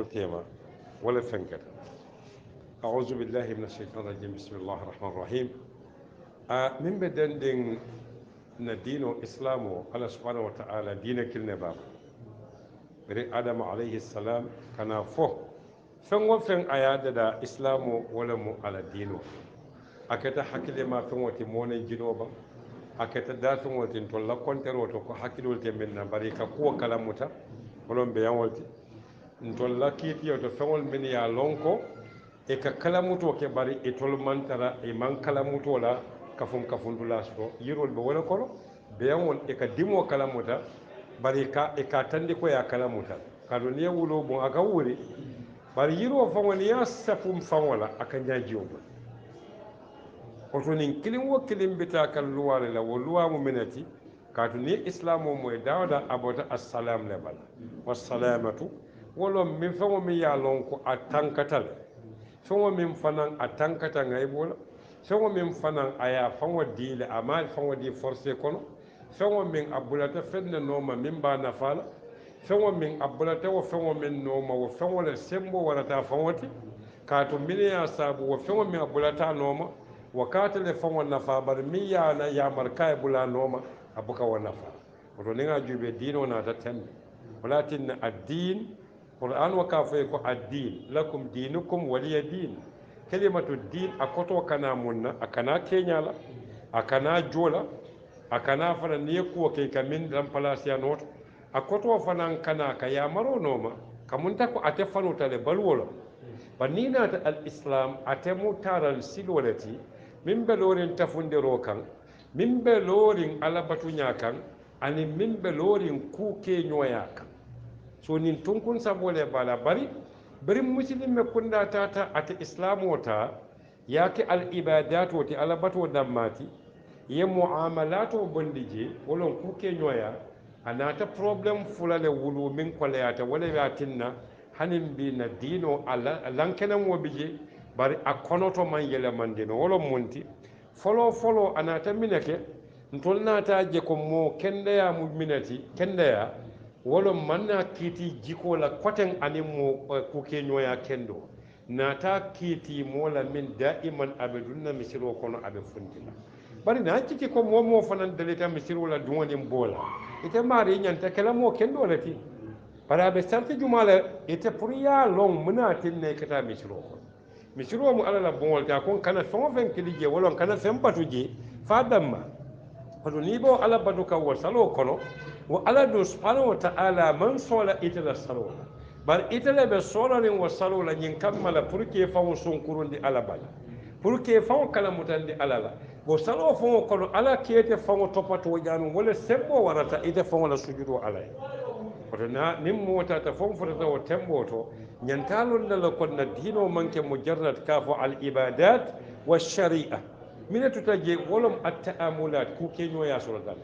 tema wala fenkata a'udhu billahi minash shaitanir rajim bismillahir rahmanir rahim min be dendin na dino islamo ala subhanahu wa ta'ala dina kilne baba bari adam alayhi salam kana fo fen wo fen ayada da islamo wala mu ala dino akata hakkile ma fen woti monen jinoba akata da fen woti to la kontero to ko hakkilol te men na bari ka ko kala muta wolon be yanwolti ntol la kiitiyo to feŋol min ye a lon ko e ka kalamuto ke bari e tol mantara e man kalamuto la kafuntula soto yirol be wala kono beyaŋol e ka dimo kalamuta bari e ka tandi ko ye a kalamuta kaatu niŋ ye wulo bon a ka wuri bari yiro faŋo niŋ ye a sapum faŋo la a ka ñajiyo bulu oto niŋ kiliŋ wo kiliŋ bita ka luwa le la wo luwa mu minati kaatu niŋ islamo moye dawada abota assalam le bala wassalamatu wolon min feŋo miŋ ye a loŋ ko a tankata le feŋo miŋ fanaŋ a tankata ŋayibo la feŋo miŋ fanaŋ a ye a faŋo dii le a maa faŋo dii forcé kono feŋo miŋ a bulata feŋ ne nooma miŋ be a nafaa la feŋo miŋ a bulata wo feŋo miŋ nooma wo feŋo le sembo warata a faŋo ti kaatu miŋ ye a saabu wo feŋo miŋ a bulata a nooma wo kaata le faŋo nafaa bari miŋ ye a na yamar ka ye bula a nooma a buka wo nafaa woto niŋ a juubee diinoo naata tembe wala tinna addiin qur'an wa ka foye ko addin lakum dinukum waliya din kalimatu din a koto kana munna a kana keñala a kana jola a kana fana ni ye kuwo ke ka min dan palasiya noto a koto fanan kana ka yamaro noma ka munta ko ate fanuta le balwolo ba ni nata al islam ate mu taral silolati min be lorin tafundiro kan min be lorin alabatuña kan ani min be lorin kuke ñoya kan so nin tunkun sabole bala bari muslim me kunda tata ate islamo ta yake al ibadato ti alabato dammati ye muamalato bondije wolon kuke ñoya anata problem fulale wulu min koleyata wala yatinna hanin bi na dino ala lankenan wobije bari a konoto man yele mandino wolon munti folo anata minake ntol nata je ko mo kendeya mu minati kendeya wolo manna kiiti jiko la koten ani mo kuke ñoya kendo nata kiiti mola min daiman abe dunna misiro kono abe fundila bari na ciki ko momo fanan dalita misiro la duwanin bola ite mari ñanta kala mo kendo la ti para abe sarti jumala ite pour ya long muna tinne kata misiro mu ala la bongol ta kon kana fon fen kilije wolon kana fen batuje fa damma kono ni bo ala batu ka wo salo kono wo ala do subhanahu wa ta'ala man sola itala salo bar itala be sola nin wo salo la nyin kammala pour que fawo sonkurundi ala bala pour que fawo kala mutandi ala la wo salo fawo kono ala kete fawo topato janu wala sembo warata ite fawo la sujudo ala koto na nin mota ta fawo fotata wo tembo to nyantalon la konna dino manke mujarrad kafo al ibadat wa sharia minatu taje wolom at-ta'amulat ku kenyo ya suratal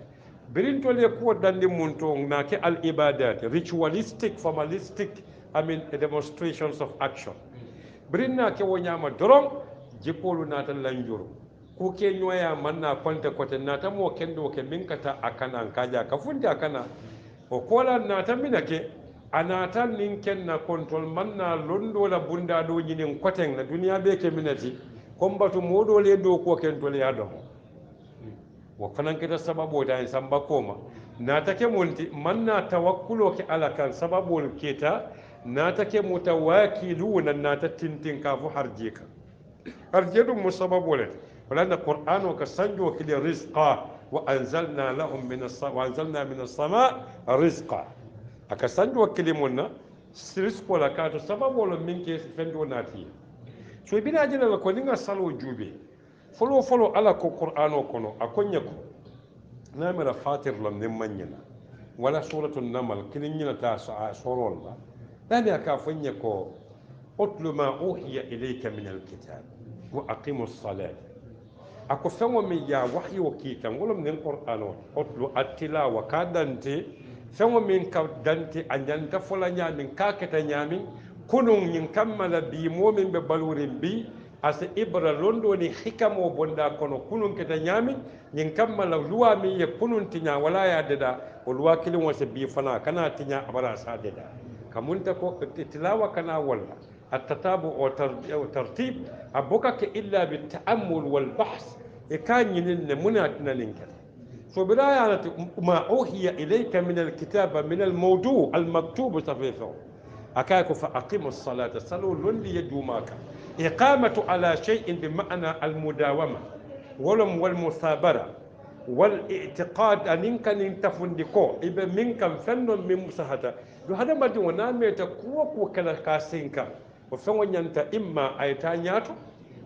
birin to le ko dandi mun to na ke al ibadat ritualistic formalistic demonstrations of action birin na ke wonyama dorom jipolu na tan lanjuro ku kenyo ya manna konta kote na ta mo kendo ke minkata akana kaja ka fundi akana o kola na ta minake anata nin kenna control manna londo la bunda do nyinin koten na duniya be ke minati kombatu modole do ko ken tole yadom wo fanan kita sababu da en samba koma na take monti manna tawakkulo ke ala kan sababul keta na take mutawakiluna na ta tintin ka fu harjeka harjedu musababule wala qur'anu ka sanjo ke rizqa wa anzalna lahum min as-sama rizqa aka sanjo kilimunna rizqo la ka to sababul min ke fendo nati so bina jina la ko ninga salo jube folo ala ko qur'ano kono akonya ko namira fatir lam nimmanyina wala suratul namal kininyina ta sorol ba dani aka fanya ko utlu ma uhiya ilayka min alkitab wa aqimus salat ako fengo mi ya wahyu kita ngolom nen qur'ano utlu at-tilawa kadante fengo min ka dante anyanta fola nyamin kaketa nyamin kunun yin kammala bi momin be balurin bi asa ibra londo ni hikamo bonda kono kunun keta nyami yin kammala luwa mi ye kunun tinya wala ya dada o luwa kilin wasa bi fana kana tinya abara sa dada كمنتكو التلاوة كنا ولا التتابع وترتيب أبوكك إلا بالتأمل والبحث كان ينن مناتنا لنكر فبراية ما أوحي إليك من الكتابة من الموضوع المكتوب صفيفه أكاكو فأقيم الصلاة صلوا للي يدوماك إقامة على شيء بمعنى المداومة ولم والمثابرة والاعتقاد أنك ننتفندكو إذا منك فن من مساحة هذا ما دون نامي تكوك وكلا كاسينك وفن ينت إما أيتانياتو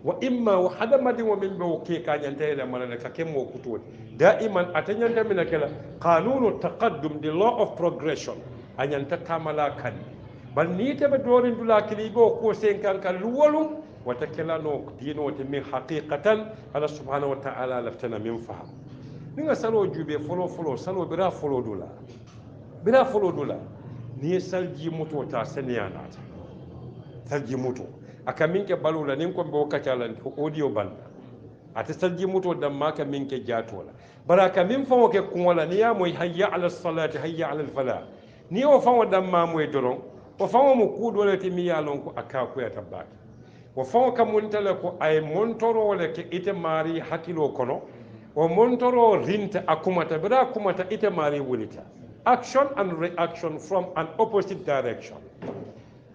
وإما وحدا ما دون من بوكي كان ينتهي لما لك كم وكتود دائما أتنينت من كلا قانون التقدم the law of progression أن ينتكاملا كان بل نيت بدورين دولا كليبو كوسين كان كالولو وتكلا نو دينو من حقيقة على سبحانه وتعالى لفتنا من فهم نيغا سالو جوبي فلو سالو بلا فلو دولا ni salji moto ta saniyana ta salji moto aka minke balula nin ko be kacala audio banda ata salji moto dan maka minke jatola baraka min fa woke kunwala ni ya moy hayya ala salati hayya ala fala ni o fa dan ma moy doron o fa mo kudo le ti mi yalon ko aka ko ya tabata o fa ka muntala ko ay montoro le ke ite mari hakilo kono o montoro rinta akumata bira kumata ite mari wulita action and reaction from an opposite direction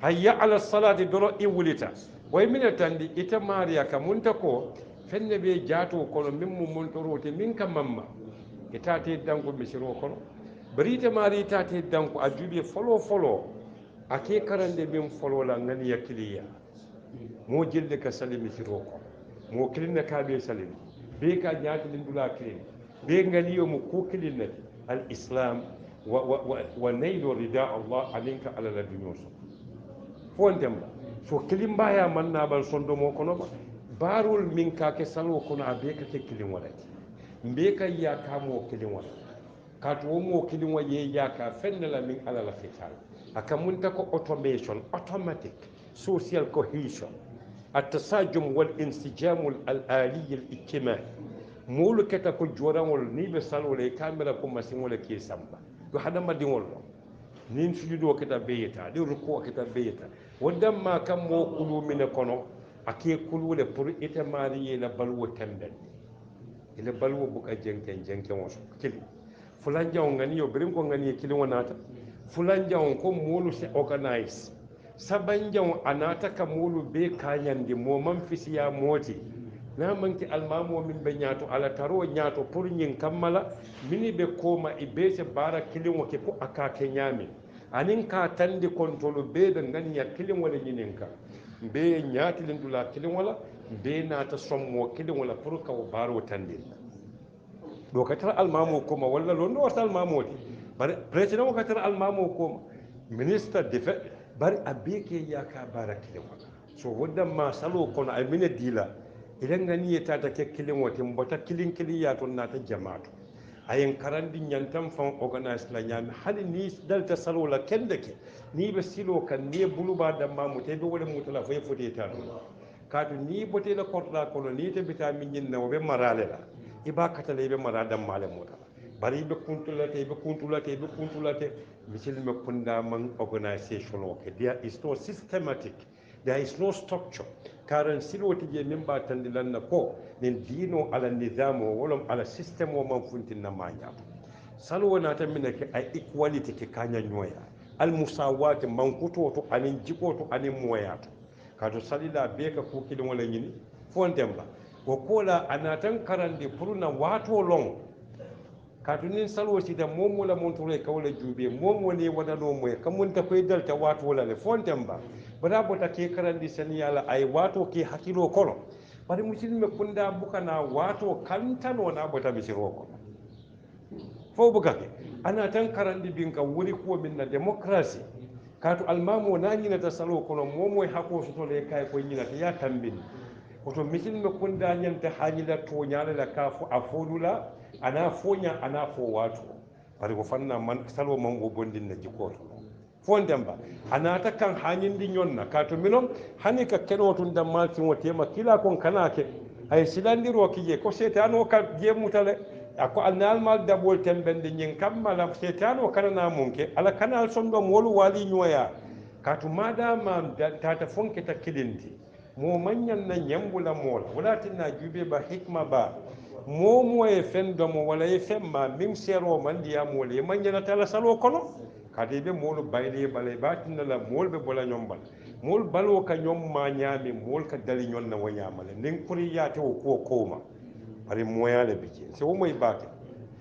hayya ala salati doro iwulita way minatandi ite mariya ka munta ko fenne be jaato kono min mu montorote min ka mamma itate danko misiro kono barite mari itate danko ajubi folo ake karande min folo la ngani yakiliya mo jelde ka salimi siro ko mo kilinna ka be salimi be ka nyaati lindula kilin be ngani yo mo ko kilinna al islam ونيل رداء الله عليك على الدنيا فون تمبا سو كلم بايا من نابل صندو مو كنو بارول من كاك سالو كنا بيك كلم ولا بيك يا كامو كلم ولا كاتو مو كلم ويا يا كا فن لا من على الختال اكمنتكو اوتوميشن اوتوماتيك سوشيال كوهيشن التساجم والانسجام الآلي الاجتماعي مولكتا كو جورامول ني بسالو لي كاميرا كو ماسيمول كي سامبا do hadama dingol nin sujudo kita beyeta di ruku kita beyeta wadamma kam mo kulu min kono ake kulu le pour ite mari la balwo tenden ile balwo buka jenken waso kili fulan jaw ngani yo birin ko ngani kili wonata fulan jaw ko molu se organize saban jaw anata ka molu be kanyandi mo man fisiya moti na manki almamo min be nyaato ala taro nyaato pour nyin kammala mini be koma ibese bara kilin wake ko aka ke nyami anin ka tandi kontrolu be da ngani ya kilin wala nyininka be nyaati lindula kilin wala be na ta sommo kilin wala pour ka baro tandi do ka tar almamo koma wala londo wata almamo ti bare president ka tar almamo koma minister defe bari abeke ya ka bara kilin wala so wadda ma salo kono ay mine dila idan gani ya ta ke kilin watin bata kilin ya to na ta jama'atu ayin karandi nyantam fan organize la nyami hali ni dalta salo la kendake ni be silo kan ni buluba da mamu te be wala mutala fay fote ta do kadu ni bote la korla kono ni te vitamin nyin na be marale la iba katale be marada male mutala bari be kuntulate misil me kunda man organization okay there is no systematic there is no structure karan silwati je min ba tandilan na ko nin dino ala nizamo wolom ala system o man funtin na manya salwa na ta minake ay equality ke kanya nyoya al musawati man kutoto anin jikoto anin moyato kato salila be ka ko kidin wala nyini fondem ba ko kola anatan karande puruna wato long kato nin salwa si da momo la montore kawla jube momo ne wada no moy kamun ta koy dalta wato wala le fondem ba bada bota ke karandi saniyala ay wato ke hakilo kono bari musilme kunda bukana wato kantano na bota misiro kono fo bugake ana tan karandi binka wuri ko min na democracy kato almamo na nyina ta salo kono momo hako soto le kay ko nyina ta ya tambini oto misilme kunda nyanta hanyila to nyala la kafu afodula ana fonya ana fo wato bari ko fanna man salo man go bondin na jikoto fondem ba anata kan hanyindi nyonna kato milon hani ka kenotun da maltin wote ma kila kon kanake ay silandiro kije ko setano ka je mutale ako annal mal dabol tembende nyin kammala setano kana na munke ala kanal sondo molu wali nyoya katu madama tata fonke ta kilindi mo manyan nan yambula mola wala tinna jube ba hikma ba mo e fendo mo wala e femma mim sero man diya mo le manyana tala salo kono kadi be molu bayle balay batinna la mol be bola nyombal mol balo ka nyom ma nyami mol ka dali nyon na wanyamale nin kuri ya to ko koma ari moya le bije so moy bake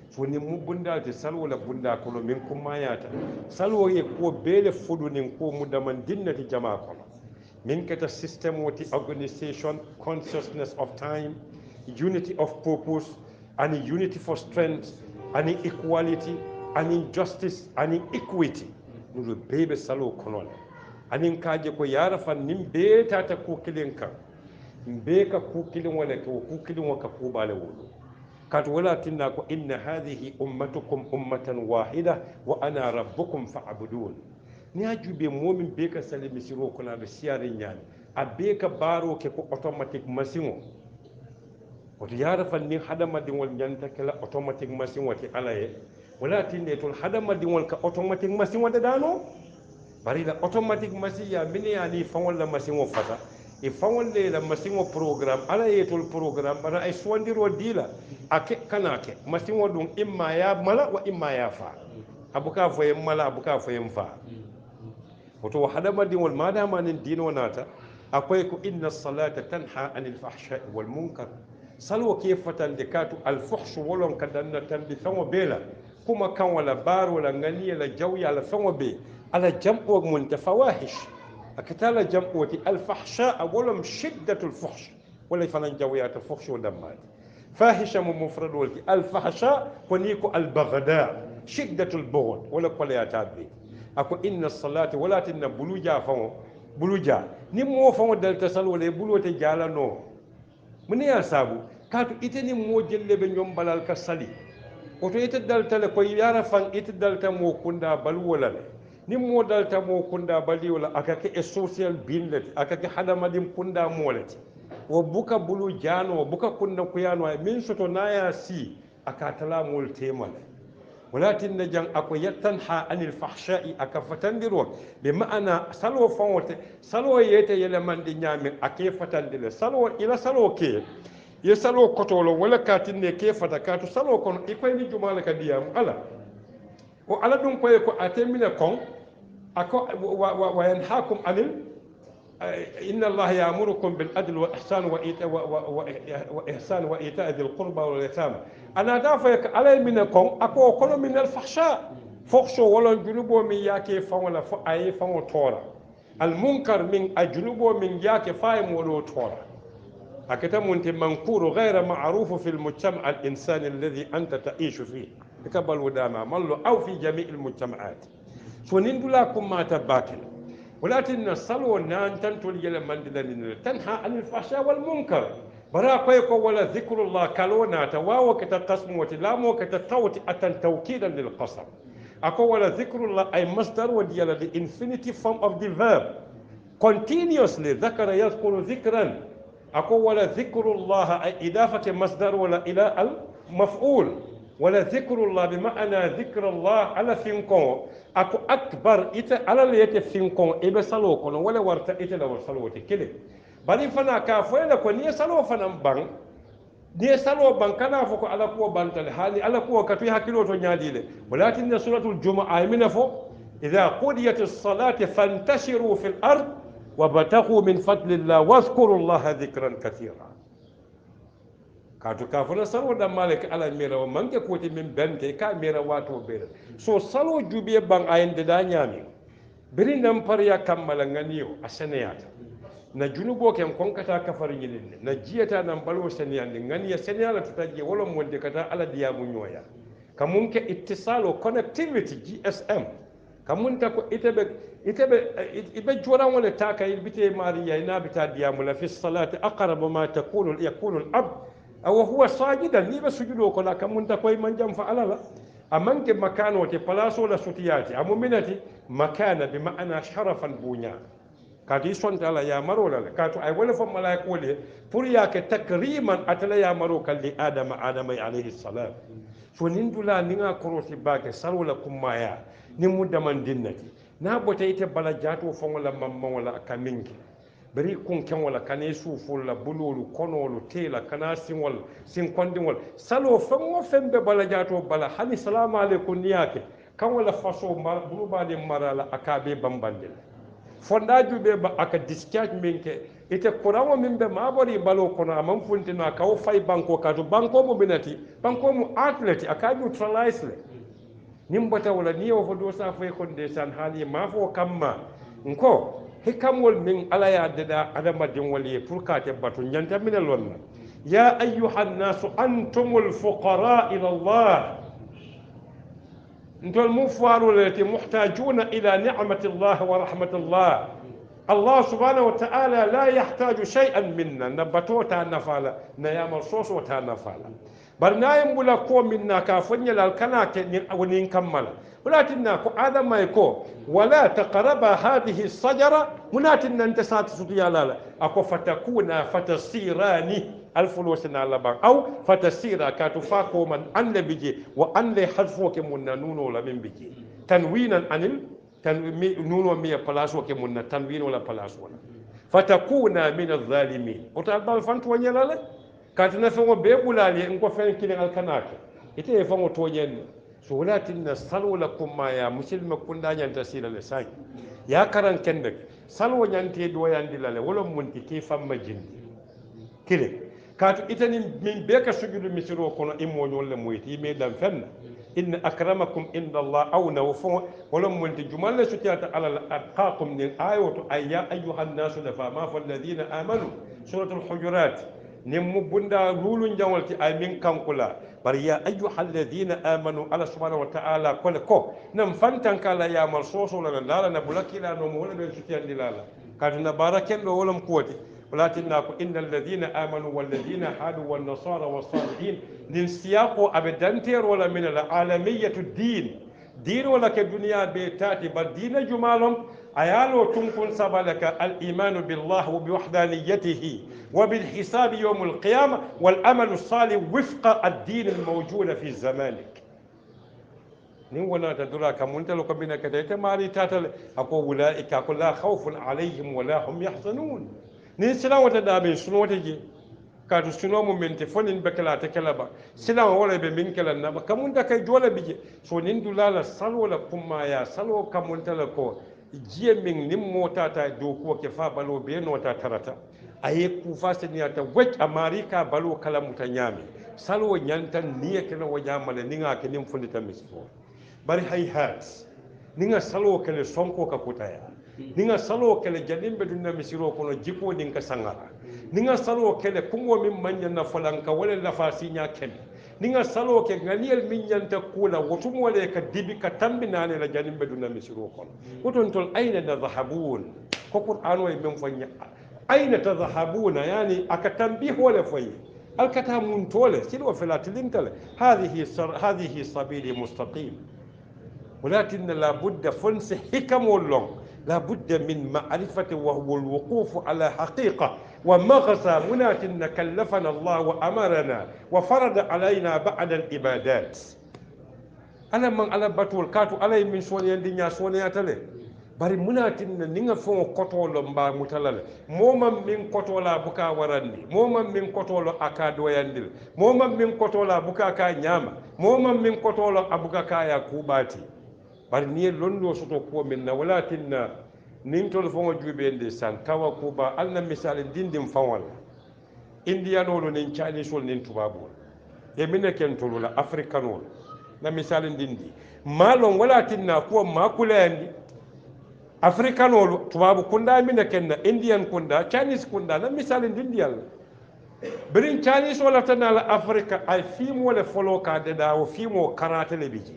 foni mu bunda te salwo la bunda kono min kuma yata salwo ye ko bele fudu nin ko mu daman dinnati jama kono min keta system woti organization consciousness of time unity of purpose and unity for strength and equality and justice and equity nudo bebe salwo kono anin kaje ko yara fan nin be tata ko kilin kan be ka ku kilin wala to ku kilin waka ko bale wolo kat wala tinna ko inna hadhihi ummatukum ummatan wahida wa ana rabbukum fa'budun ni ajube momin be ka salimi siro ko na be siare nyaani a be ka baro ke ko automatic machine o to yara fan ni hadama din wal nyanta kala automatic machine wati alaye wala tinne to hadama din wal ka automatic machine wada dano bari la automatic machine ya mini ya ni fawon la machine o fata e fawon le la machine o programme ala yetul programme bara ay swandiro dila ake kanake machine o dum imma ya mala wa imma ya fa abuka foye mala abuka foye fa wato hadama din wal madama nin dino nata akwai ku inna salata tanha anil fahsha wal munkar salwa ke fatan de katu al fuhsh wolon kadanna tambi fawo bela kuma kan wala baro la ngani la jawya la fawo be على جمع منتفواهش أكتال جمع الفحشاء ولم شدة الفحش ولا فلان جويات الفحش ودمات فاحشة مفرد ولك الفحشاء ونيكو البغداء شدة البغض ولا قليات بي أكو إن الصلاة ولا تن بلوجا فو بلوجا نمو فو دل تسال ولا بلو تجالا نو من يسابو كاتو إتني مو جل بن يوم بلال كسالي وتو إتدل تل كوي يعرفان إتدل تمو كندا بلو ولا ni modal ta mo kunda bali wala akake e social binlet akake hadama dim kunda molati wo buka bulu jano buka kunda kuyano min soto naya si akatala mol temal walakin najan ako yatanha anil fahsha'i akafatandiro be ma'ana salwo fawote salwo yete yele mandi nyame ake fatandile salwo ila salwo ke ye salwo kotolo wala katinne ke fatakatu salwo kono ikoy ni jumala kadiyam ala o ala dum koy ko atemina kon ako wa yanhaakum anil inna allaha ya'murukum bil adli wal ihsan wa ihsan wa ita'i dhil qurba wal yatama ana dafa ka alay min kon ako kono min al fahsha fuhsho wala junubo min yake fa wala fa ay fa tora al munkar min ajnubo min yake fa wala tora akata munti mankuru ghayra ma'ruf fi al mujtama' al insani alladhi anta ta'ishu fihi كبل وداما ملو أو في جميع المجتمعات فنندلا كما تباكل ولكن الصلو نان تنتول يلا مندلا تنهى عن الفحشاء والمنكر برا كويكو ولا ذكر الله كالونا تواو كتقسم وتلام وكتتوت أتن توكيدا للقسم أكو ولا ذكر الله أي مصدر وديلا the infinitive form of the verb continuously ذكر يذكر ذكرا أكو ولا ذكر الله أي إضافة مصدر ولا إلى المفعول ولا ذكر الله بمعنى ذكر الله على فينكم اكو اكبر ايت على ليت فينكم اي بسلوكم ولا ورت ايت لو سلوتي كده بل فنا كافولا كو ني سلو فنان بان ني سلو بان كنا فوكو على كو بانتل حالي على كو كتي حكيلو تو نياديله ولكن سوره الجمعه من فوق اذا قضيت الصلاه فانتشروا في الارض وابتغوا من فضل الله واذكروا الله ذكرا كثيرا katu kafuna salo da malik ala mera wa manke koti min bente ka mera wato bere so salo jubiye bang ayin de da nyami biri nam parya kammala nganiyo aseneyata na junubo ken konkata kafar nyilinde na jiyata nam balwo seniyande nganiya seniyala tutaje wala monde kata ala diya mu nyoya kamunke ittisalo connectivity GSM kamunta ko itebe joran wala taka bite mariya ina bita diya mu la fi salati aqrab ma yakunu al-abd أو هو ساجدا نيبا سجدو كلا كمون تكوي من جنف على لا أمانك مكان وتي بلاسو لا سوتياتي أمومنتي مكان بمعنى شرفا بونيا كادي سونت على يا مرو لا كاتو أي ولا فم ملاك ولي فرياك تكريما أتلا يا مرو كاللي آدم عليه السلام فنندلا نينا كروسي باك سالو لكم مايا نمود من دينتي na bota ite bala jato fon wala mamma wala kaminki bari kun ken wala kane su fulla bulolu konolu tela kana sinwol sin kondingol salo fengo fembe bala jato bala hani salamu alaikum niyake kan wala faso bulu bade marala akabe bambandel fondaju be ba aka discharge minke ite kurawo mimbe mabori balo kono amam funtina ka o fay banko ka to banko mo binati banko mo athlete aka neutralize le nimbata wala ni o fodo sa fay kon de san hali ma fo kamma nko hikamol min ala ya dada adama din wali pour ka te batu nyanta min lonna ya ayyuhan nas antumul fuqara ila allah ntol mufaru lati muhtajuna ila ni'mati allah wa rahmati allah الله سبحانه وتعالى لا يحتاج شيئا منا نبتوتا نفالا نيام الصوص وتا نفالا بل نايم بلا كو منا كافني للكنا ونين كملا ولكن كو آدم ما يكو ولا تقرب هذه الشجرة مناتن انت ساتسوتيا لا اكو فتكون فتسيراني الفلوس نالبان او فتسيرا كاتفاكو من ان بيجي وان حذفوك من نونو لمن بيجي تنوينا عن نونو مية بلاس وكمنا تنوين ولا بلاس ولا فتكون من الظالمين وتعبال فانت ونيلا لا كاتنا فمو بيبولا لي انكو فين كيلين الكناك ite فمو توين سولاتنا سلو لكم ما يا مسلم كندا ينتسيل لسان يا كران كندك سلو نانتي دو ياندي لا ولا مونتي كي فما جندي كيلي كاتو اتني من بيكا سجود مسيرو كونو ايمو نول مويتي مي دام فن إن أكرمكم عند الله أو نوفون ولم من جمال ستيات على الأتقاكم من الآية أي أيها الناس لفما فالذين آمنوا سورة الحجرات نمو بندا لولو جوالتي أي من كلا بل يا أيها الذين آمنوا على سبحانه وتعالى كل كو نم فانتن كلا يا مرصوص ولا لا نبلك لا نمو ولا بنستيات لا كاتنا باركن ولم قوتي ولكن إن الذين آمنوا والذين هادوا والنصارى والصالحين لنسياقوا أبدانتير ولا من العالمية الدين دين ولا كالدنيا بيتاتي بل دين جمالهم أيالو تنكن سبلك الإيمان بالله وبوحدانيته وبالحساب يوم القيامة والأمل الصالح وفق الدين الموجود في زمانك نيوانا تدرا كمونت لو كبينا كتايت ماري تاتل أكو أولئك أكو لا خوف عليهم ولا هم يحزنون ni sila wata da be suno wata je ka to suno mo mente fonin be kala ta kala ba sila wala be min kala na ba kamun da kai jola bije so nin dulala salo la kuma ya salo kamun tala ko jiye min nim mota ta do ko ke fa balo be no ta tarata aye ku fa se ni ata wet amerika balo kala mutanyami salo nyantan niye kana wajamala ninga ke nim fundita misfo bari hay hat ninga salo kele sonko ka kutaya ninga salo kele jalimbe dunna misiro kono jiko ninka sangara ninga salo kele kungo min manya na falanka wala la fasinya kele ninga salo ke nganiyel min nyanta kula wotum wala ka dibi ka tambina ne la jalimbe dunna misiro kono woton tol aina nadhhabun ko qur'ano e min fanya aina tadhhabuna yani aka tambih wala fayi alkata mun tole silo filatilintale هذه سبيلي مستقيم ولكن لابد فنس حكم اللون لابد من معرفة وهو الوقوف على حقيقة ومغزى منات كلفنا الله وأمرنا وفرض علينا بعد العبادات أنا من على بطول كاتو علي من سوني الدنيا سوني أتلي bari munatin ninga fon kotolo mba mutalale momam min kotola buka warandi momam min kotolo aka doyandil momam min kotola buka ka nyama momam min kotolo abuka ka ya kubati bari ni londo soto ko min na walakinna nin tol fon jubende san tawa kuba alna misal dindim fawal indiano lo nin chali sol nin tubabo e mineken tolula africanol na misal dindi malon walakinna ko makulandi africanolu tubabu kunda mina kenna indian kunda chinese kunda na misali dindial birin chinese wala tanala africa ay fimo le folo ka de da o fimo karate le biji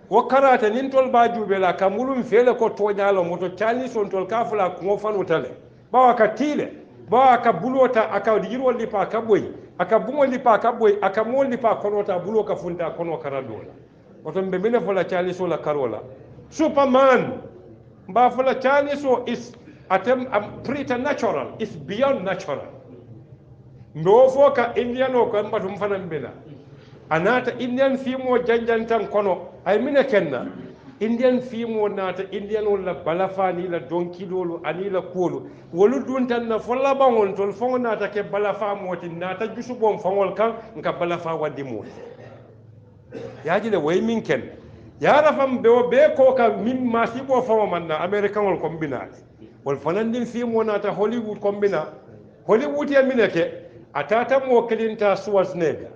wo karate nin tol ba jube la kamulum fele ko toñalo moto chinese on tol kafula ko fanu tale bawa ka tile bawa ka bulota aka yiro lipa ka boy aka bungo lipa ka boy aka mo lipa konota bulo ka funda kono karadola oto be mina fola chinese wala karola superman Bafula Chinese is preternatural, it's beyond natural. No foka Indian o kamba tumfana mbena. Anata Indian fimo janjantan kono. I mean kenna. indian fimo nata indian wala balafa ni la donkilolu ani la kolu wolu duntan na folla bangol tol fongo nata ke balafa moti nata jusu bom fangol kan nka balafa wadi moti yaji le way min ken yara fam be o be ko ka min masibo fango manna american wol kombina wol fanandin fimo nata hollywood kombina hollywood ya mineke atata mo kelinta Schwarzenegger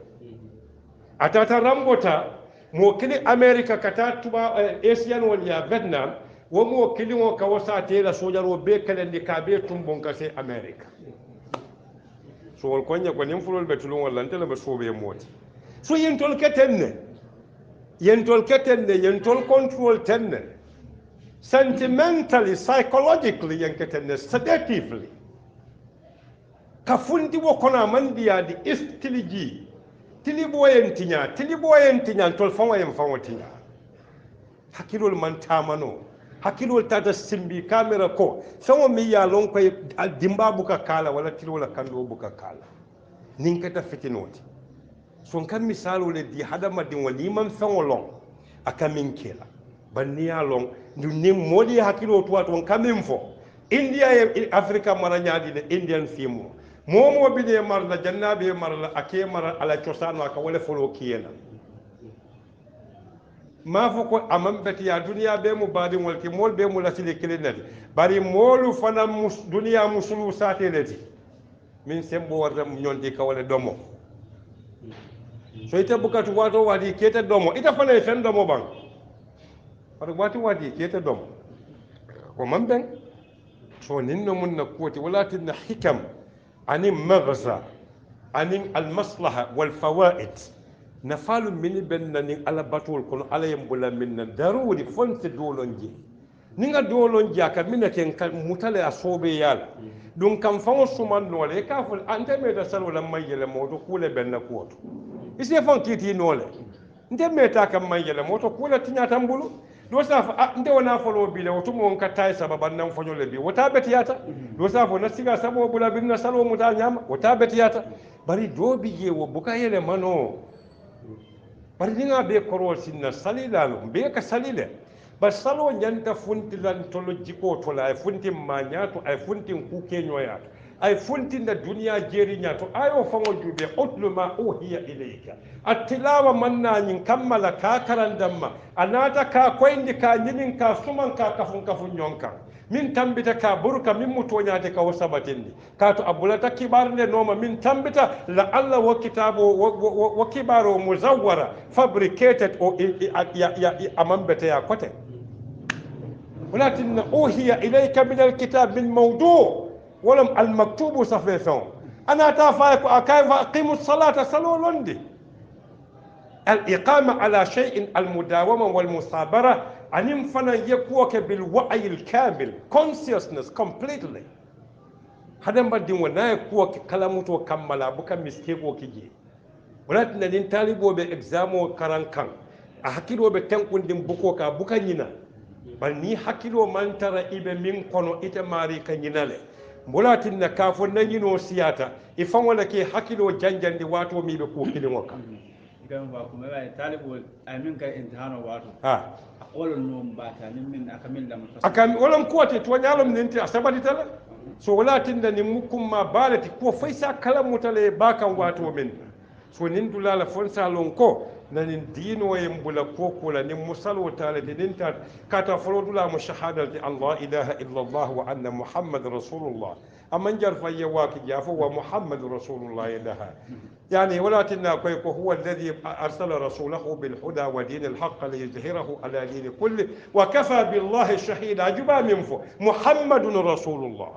atata rambota mo kili america kata tuba asian wal ya vietnam wo mo kili mo ka wasa tela sojaro be kalendi ka be tumbon ka se america so wol konya ko nim fulol be tulun wala ntela be sobe moti so yentol ketenne yentol control tenne sentimentally psychologically yenketenne sedatively ka fundi wo kona mandiya di istiliji tili boyen tinya tol fanwa yem fanwa tinya hakilol man tamano hakilol tata simbi camera ko fanwa mi ya lon koy dimba buka kala wala tilola kando buka kala nin kata fitinoti son kan misalo le di hadama din wali man fanwa lon aka min kela banni ya lon ni modi hakilo to wato kamin fo india e africa mara nyaadi de indian fimo momo bide marla jannabe marla ake mara ala ciosano aka wala folo kiyena ma fo ko amam beti ya duniya be mu badi wolki mol be mu lasili kilinati bari molu fana duniya musulu sateleti min sembo warta nyonti ka wala domo so ita bukatu wato wadi kete domo ita fana fen domo bang par wadi kete domo ko mamben so ninno mun na koti wala tin hikam عن المغزى عن المصلحة والفوائد نفعل من بيننا على بطول كن على ينبلا منا ضروري فنت دولونجي نيغا دولونجي اكا منك كان متله اصوبي يالا دون كان فون سومان نولي كافل انت ميتا سلو لما يله موتو كوله بن كوتو isi فون كيتي نولي انت ميتا كان ما يله موتو كوله تنيا تامبولو do safa nde wona folo bile woto mon katta sababa nan fonyole bi wota betiyata do safa na siga sabo bula bin na salo muta nyama wota betiyata bari do biye wo buka yele mano bari dinga be korol sinna salilalo be ka salile ba salo nyanta funti lan tolo jiko to la funti manyato ay funti ku kenyoyato ay funti na duniya jeri nyato ayo fango jube utlu ma uhiya ilayka attilawa manna nyin kammala ka karandamma anata ka koyndi ka nyinin ka suman ka kafun nyonka min tambita ka burka min mutoñade ka wasabatindi kato abulata kibarde noma min tambita la alla wa kitabo wa kibaro muzawwara fabricated o amambete ya kote ولكن أوحي إليك من الكتاب من موضوع ولم المكتوب صفيفون أنا تافاك أكيف أقيم الصلاة صلوا لندي الإقامة على شيء المداومة والمصابرة أن ينفنا يكوك بالوعي الكامل consciousness completely هذا ما دين ونا يكوك كلامه كملا بكا مستيق وكيجي ولكن ننتالي بو بإكزامو كرانكان أحكيلو بتنكون دين بكوكا بكا نينا bal ni hakkilo man tara ibe min kono ite mari ka nyinale mbulatin na kafo na nyino siyata ifan wala ke hakkilo janjandi wato mi be ko kilimo ka gam ba kuma ba talibo amin ka intihano wato aqulu no mbata min akamil lam akam wala ko te to nyalom ninti asabati tala so walatin da ni mukum ma balati ko faisa kala mutale bakan wato min so nin dulala fonsa lon ko nanin dino yembula kokola nin musalo tala nin ta kata folodula mu shahadati Allah ilaha illa Allah wa anna Muhammad rasulullah amman jarfa yawaki jafu wa Muhammad rasulullah ilaha يعني ولكن هو الذي أرسل رسوله بالهدى ودين الحق ليظهره على دين كله وكفى بالله شهيدا جبا منفو محمد رسول الله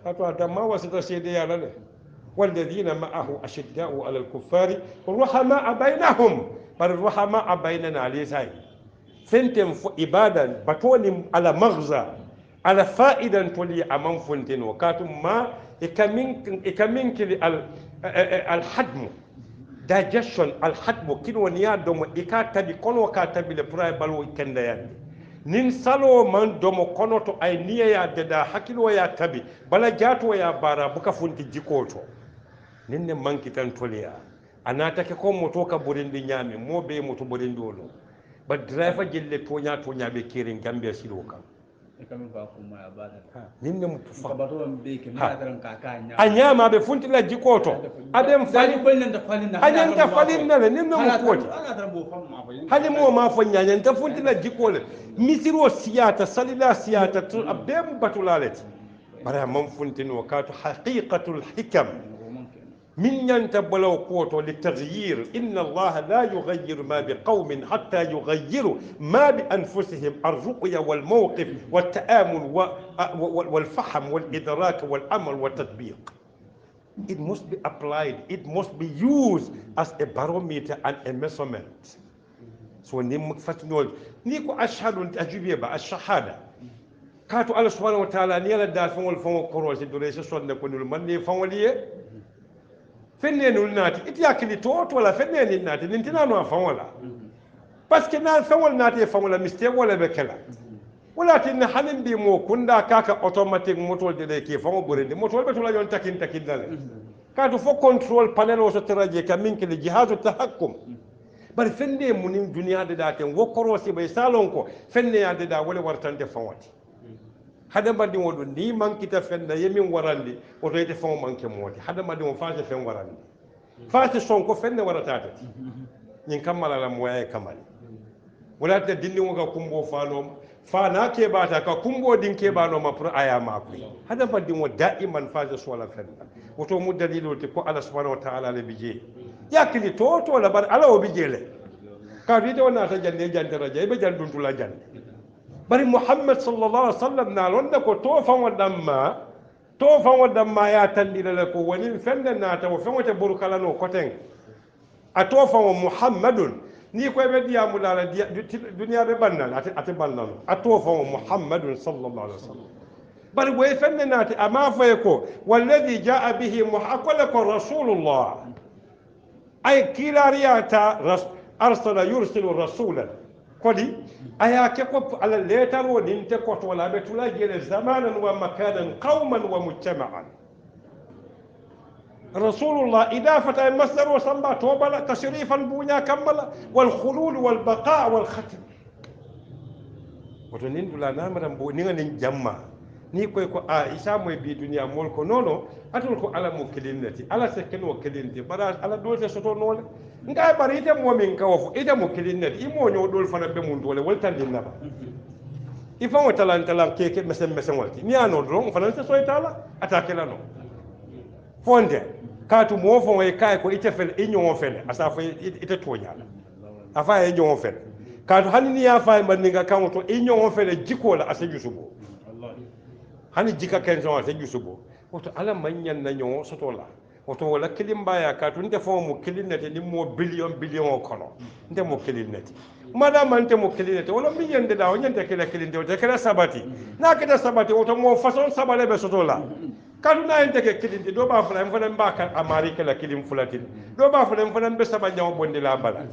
هذا ما وسط سيدي على والذين معه أشداء على الكفار رحماء بينهم بل الرحماء بيننا ليس فنتم إبادة بطول على مغزى على فائدة تولي أمام فنتين وكاتم ما إكمنك الحجم digestion الحجم كنو نيادم إكاتبي كنو كاتبي لبراي بلو كنديان nin salo man domo kono to ay niya ya deda hakilo ya tabi bala jato ya bara buka funti jikoto nin ne manki tan toliya anata ke ko moto ka burindi nyami mo be moto burindi wolo ba driver jelle tonya be kirin Gambia siloka kamin fa kuma ya bada nin ne mu ka bato be ke na taran kaka nya anya ma be funtila jikoto adem fali anyan ta falin na nin ne mu koti hani mo ma fanya nyan ta funtila jikole misiro siyata salila siyata be mu batulalati bara man funtino katu haqiqatul hikam من ينتبلو قوتو للتغيير إن الله لا يغير ما بقوم حتى يغيروا ما بأنفسهم الرؤية والموقف والتآمل والفهم والإدراك والعمل والتطبيق. It must be applied, it must be used as a barometer and a measurement. So نمفتنول نيكو أشهد أجيبه الشهادة كاتو الله سبحانه وتعالى نيلا دافعون الفون كروس الدراسة صدنا كنول من فوليه fenne naati iti yakili to wala fenne naati nintina no fawola parce que na fawol naati fawola mistake wala be kala wala tin hanin bi mo kunda kaka automatic motol de ke fawo borende motol be to la yon takin dale ka to fo control panel o so taraje ka min ke jihazu tahakkum bari fenne munin duniya de daten wokoro si be salon ko fenne ya de da wala wartante fawati hada madi wodo ni mankita fenda yemin warandi o to yete fon manke moti hada madi mo faase fen warandi faase son ko fenne waratata nyin kamala la moye kamali wala ta dindi mo ga kumbo falo fa na ke bata ka kumbo din ke bano ma pour aya mako hada madi mo daiman faase so la fenda woto mu dalilu te ko Allah subhanahu wa ta'ala le bije yakili to la bar ala o bijele ka video na ta jande jante raja be jandun tula jande bari Muhammad sallallahu alaihi wasallam na londa ko tofan wadamma ya tandira la ko wani fenda na ta wo fenwote burkala no koten a tofan Muhammadun ni ko be diya mulala duniya be bannal ati bannal a tofan Muhammadun sallallahu alaihi wasallam bari way fenda na ta ama fay ko walladhi jaa bihi muhaqqala rasulullah ay kilariyata arsala yursilu rasulan kodi aya ke ko ala letar wo din te ko to wala be tula jele zamanan wa makanan qauman wa mujtama'an rasulullah idafata masdar wa samba tobala tashrifan bunya kamala wal khulud wal baqa wal khatm wato nin dula namaram bo ninga nin jamma ni koy ko isa moy bi duniya mol ko nono atul ko ala mo kilinnati ala se kenwo kilinte bara ala dote soto nole nga bari ite mo min kawo ite mo kilinnati imo nyo dol fana be mun dole waltan dinna ba ifa mo talan keke mesen walti ni ano dron fana se so itala atake la no fonde katu mo fo e kay ko ite fel inyo fel asa fo ite tonya afa e nyo fel katu hanni ya fa mandinga kan to inyo fel jikola asa yusubo hani jika kenzo asa yusubo woto ala manyan na nyo sotola woto wala kilim baya ka tun te fo mo kilinete ni mo billion kono nte mo kilinete madama nte mo kilinete wala mi yende da wonyante kila kilinde woto kala sabati na kida sabati woto mo façon sabale be sotola kadu na ente ke kilinde do ba fula mfana mbaka amari kala kilim fulatin do ba fula mfana be sabanya o bondi la bala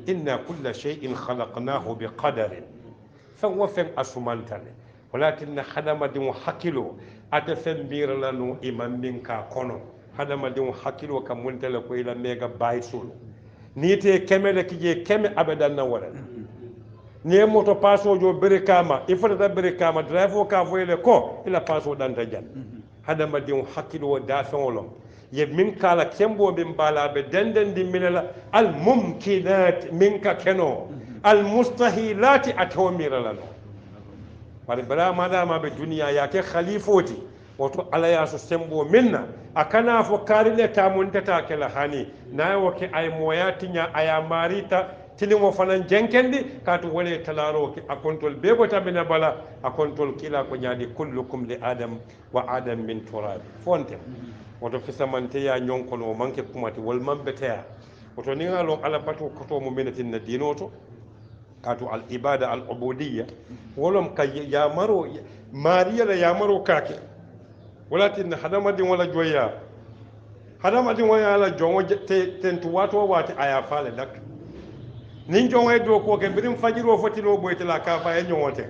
inna kulla shay'in khalaqnahu biqadarin fa huwa fi asmantane walakin khadamadin hakilo ata fen birala no imam min ka kono hadamadin hakilo kam muntala ko ila mega baysolo ni te kemele kije keme abadan na wala ni moto paso jo berikama ifota da berikama drive ka voyele ko ila paso danta jan hadamadin hakilo da fenolo ye min kala kembo bin bala be denden di minala al mumkinat minka keno al mustahilat atawmirala no bari bara madama be duniya yake khalifoti wato ala ya so sembo minna akana fo karile ta muntata kala hani na woke ay moyatinya aya marita tilimo fanan jenkendi katu wole talaro ki akontol bebo tabina bala akontol kila ko nyaadi kullukum li adam wa adam min turab fonte wato fisamante ya nyonkono manke kumati wal mambetea wato ni ngalo ala batu koto mo menatin na dinoto katu al ibada al ubudiyya wolom kay ya maro mariya la ya maro kake walatin hadamadin wala joya hadamadin wala la jongo tentu wato wati aya fale dak nin jongo do ko ke birim fajiro fotino boyte la ka fa e nyowote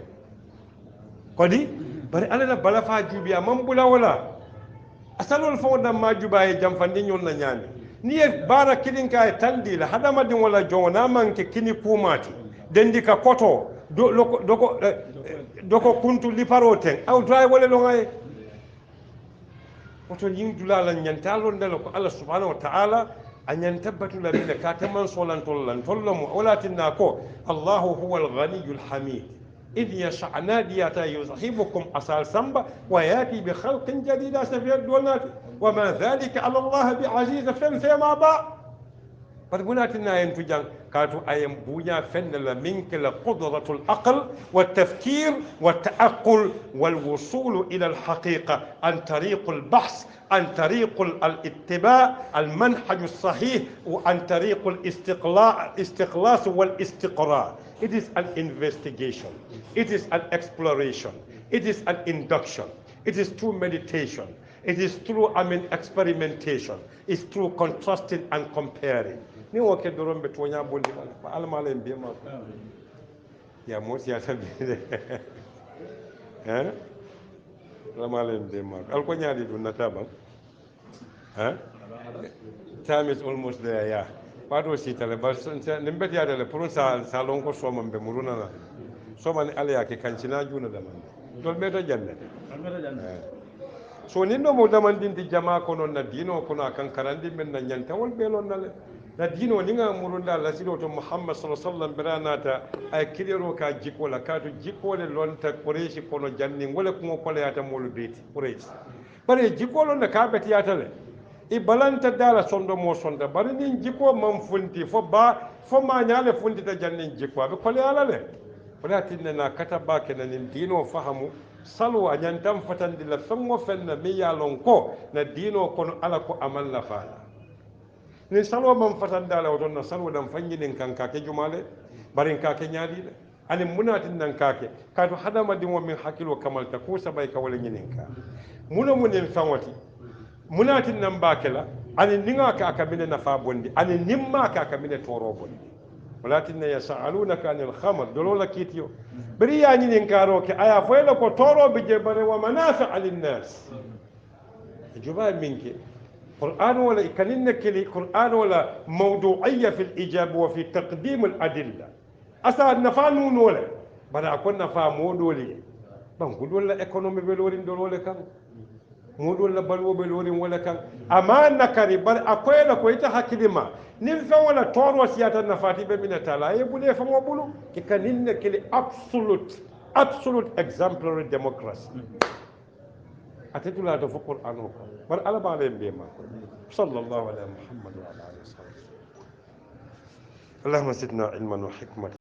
kodi bari ala la bala fa jubi amam bula wala asalol fo dam ma jubaye jam fandi nyon na nyami ni ye baara kilin ka ye tandi la hadamadiŋo wala joŋo n'a maŋ ke kini kuumaati dendi ka koto doko kuntu liparo teŋ aw dura ye wole loŋ a ye woto ñiŋ dula la ñanta londa la ko alla subhanahu wa ta'ala a ñanta batu la mine ka te man solantol la ntol lomu wala tinna ko allahu huwa alghaniyu alhamid إذ يشاء نادية يذهبكم أسال سنبا ويأتي بخلق جديد سفير دولات وما ذلك على الله بعزيز فيما باع فربناتنا ينتجان كاتو أيام بويا فن منك لقدرة العقل والتفكير والتعقل والوصول إلى الحقيقة عن طريق البحث عن طريق الاتباع المنهج الصحيح وعن طريق الاستخلاص والاستقراء. It is an investigation. It is an exploration. It is an induction. It is through meditation. It is through experimentation. It's through contrasting and comparing. Ni woke doron betonya bondi almala mbiye ma ya moti ya tabi almala mbiye ma alko nyaadi dun nataba time is almost there yeah pado sitale bal nimbet ya dale pour salon ko soma mbe muruna na soma ni ala yake kancina juna da man dol meta janne so nindo mo damandindi jama ko non na dino kono kan karandi men na nyanta wol belon na le na dino ni nga murunda la silo to muhammad sallallahu alaihi wasallam beranata ay kilero ka jiko la ka to jiko le lonta quraish kono janni wala ko ko le ata molu beti quraish bare jiko lon ka beti ata le i balanta dala sondo mo sonda bare ni jiko mam funti fo ma nyaale funti ta janni jiko be ko le ala le wala tinna na kataba kenan dino fahamu salu a ñantan fatandi la feŋo feŋ na miŋ ye a loŋ ko na diinoo kono ala ko amaŋ lafaa la niŋ saloo maŋ fatandi a la woto na saloo daŋ faŋ ñiniŋ kaŋ ka ke jumaa le bariŋ ka ke ñaadii le aniŋ munaatin naŋ ka ke kaatu hadamadiŋo miŋ hakkiloo kamalta kuu saba i ka wo le ñiniŋ ka muno mu niŋ feŋo ti munaatin naŋ baa ke la aniŋ niŋa ke a ka mine nafaa bondi aniŋ niŋ maa ke a ka mine tooroo bondi ولكن يسألونك عن الخمر دلولا كيتيو بريا نين كاروك ايا فويلو كو تورو بجبر ومنافع للناس جبال منك قرآن ولا كننك قرآن ولا موضوعية في الإجابة وفي تقديم الأدلة أسا نفا نون ولا بدا أكون نفا مودولي بنقول ولا إيكونومي بلورين دولولا كان مودول بلو بلورين ولا كان أما نكاري بل أكويل كويتا حكيما نفع ولا تورو سياتا نفاتي بمنا تالا يبولي فمو بلو كننك absolute exemplary democracy أتدل هذا في القرآن بل ألا بعلم بما صلى الله على محمد وعلى آله وصحبه اللهم زدنا علما وحكمة